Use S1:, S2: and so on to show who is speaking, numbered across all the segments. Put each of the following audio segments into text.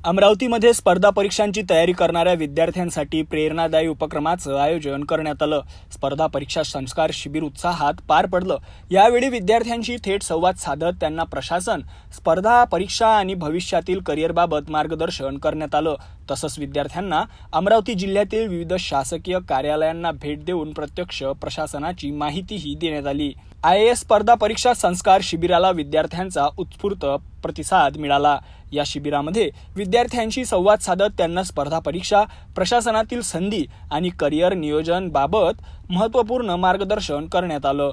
S1: अमरावतीमध्ये स्पर्धा परीक्षांची तयारी करणाऱ्या विद्यार्थ्यांसाठी प्रेरणादायी उपक्रमाचं आयोजन करण्यात आलं। स्पर्धा परीक्षा संस्कार शिबिर उत्साहात पार पडलं। यावेळी विद्यार्थ्यांशी थेट संवाद साधत त्यांना प्रशासन, स्पर्धा परीक्षा आणि भविष्यातील करिअरबाबत मार्गदर्शन करण्यात आलं। तसंच विद्यार्थ्यांना अमरावती जिल्ह्यातील विविध शासकीय कार्यालयांना भेट देऊन प्रत्यक्ष प्रशासनाची माहितीही देण्यात आली। IAS स्पर्धा परीक्षा संस्कार शिबिराला विद्यार्थ्यांचा उत्स्फूर्त प्रतिसाद मिळाला। या शिबिरामध्ये विद्यार्थ्यांशी संवाद साधत त्यांना स्पर्धा परीक्षा, प्रशासनातील संधी आणि करिअर नियोजन बाबत महत्त्वपूर्ण मार्गदर्शन करण्यात आलं।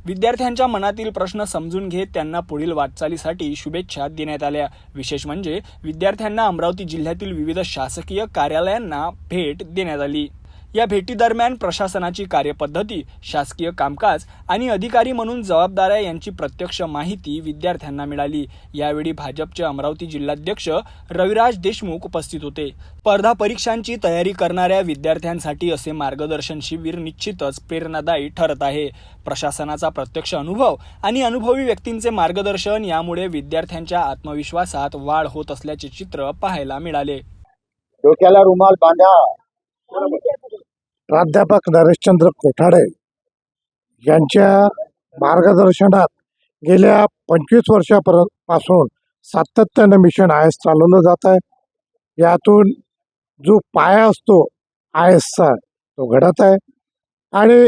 S1: विद्यार्थ्यांच्या मनातील प्रश्न समजून घेत त्यांना पुढील वाटचालीसाठी शुभेच्छा देण्यात आल्या। विशेष म्हणजे विद्यार्थ्यांना अमरावती जिल्ह्यातील विविध शासकीय कार्यालयांना भेट देण्यात आली। या भेटीदरम्यान प्रशासनाची कार्यपद्धती, शासकीय कामकाज आणि अधिकारी म्हणून जबाबदाऱ्या यांची प्रत्यक्ष माहिती विद्यार्थ्यांना मिळाली। यावेळी भाजपचे अमरावती जिल्हाध्यक्ष रविराज देशमुख उपस्थित होते। स्पर्धा परीक्षांची तयारी करणाऱ्या विद्यार्थ्यांसाठी असे मार्गदर्शन शिबिर निश्चितच प्रेरणादायी ठरत आहे। प्रशासनाचा प्रत्यक्ष अनुभव आणि अनुभवी व्यक्तींचे मार्गदर्शन यामुळे विद्यार्थ्यांच्या आत्मविश्वासात वाढ होत असल्याचे चित्र पाहायला मिळाले।
S2: डोक्याला रुमाल बांधा।
S3: प्राध्यापक नरेशचंद्र कोठाडे यांच्या मार्गदर्शनात गेल्या 25 वर्षापासून सातत्याने मिशन IAS चालवलं जात आहे। यातून जो पाया असतो IASचा तो घडत आहे आणि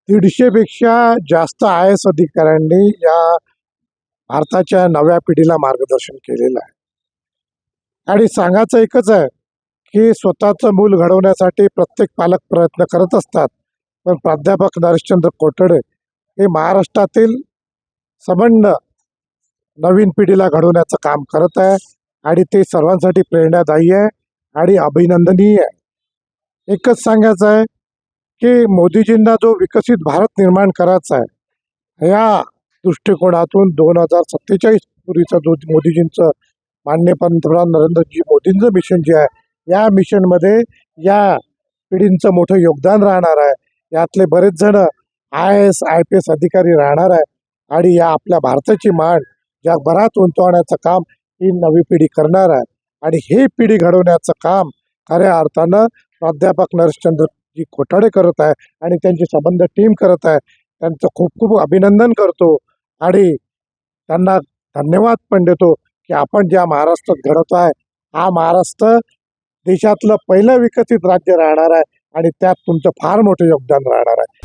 S3: 150 पेक्षा जास्त IAS अधिकाऱ्यांनी या भारताच्या नव्या पिढीला मार्गदर्शन केलेलं आहे। आणि सांगायचं एकच आहे की स्वतःचं मूल घडवण्यासाठी प्रत्येक पालक प्रयत्न करत असतात, पण प्राध्यापक नरेशचंद्र कोठाडे हे महाराष्ट्रातील संबंध नवीन पिढीला घडवण्याचं काम करत आहे आणि ते सर्वांसाठी प्रेरणादायी आहे आणि अभिनंदनीय आहे। एकच सांगायचं आहे की मोदीजींना जो विकसित भारत निर्माण करायचा आहे, या दृष्टिकोनातून 2047 पूर्वीचं जो मोदीजींचं माननीय पंतप्रधान नरेंद्रजी मोदींचं मिशन जे आहे, या मिशनमध्ये या पिढींचं मोठं योगदान राहणार आहे। यातले बरेच जण IAS IPS अधिकारी राहणार आहे आणि या आपल्या भारताची मान जगभरात उंचावण्याचं काम ही नवी पिढी करणार आहे आणि ही पिढी घडवण्याचं काम खऱ्या अर्थानं प्राध्यापक नरेशचंद्रजी कोठाडे करत आहे आणि त्यांची संबंध टीम करत आहे। त्यांचं खूप खूप अभिनंदन करतो आणि त्यांना धन्यवाद पण देतो की आपण ज्या महाराष्ट्रात घडवतो आहे, हा महाराष्ट्र देशातलं पहिलं विकसित राज्य राहणार आहे आणि त्यात तुमचं फार मोठं योगदान राहणार आहे।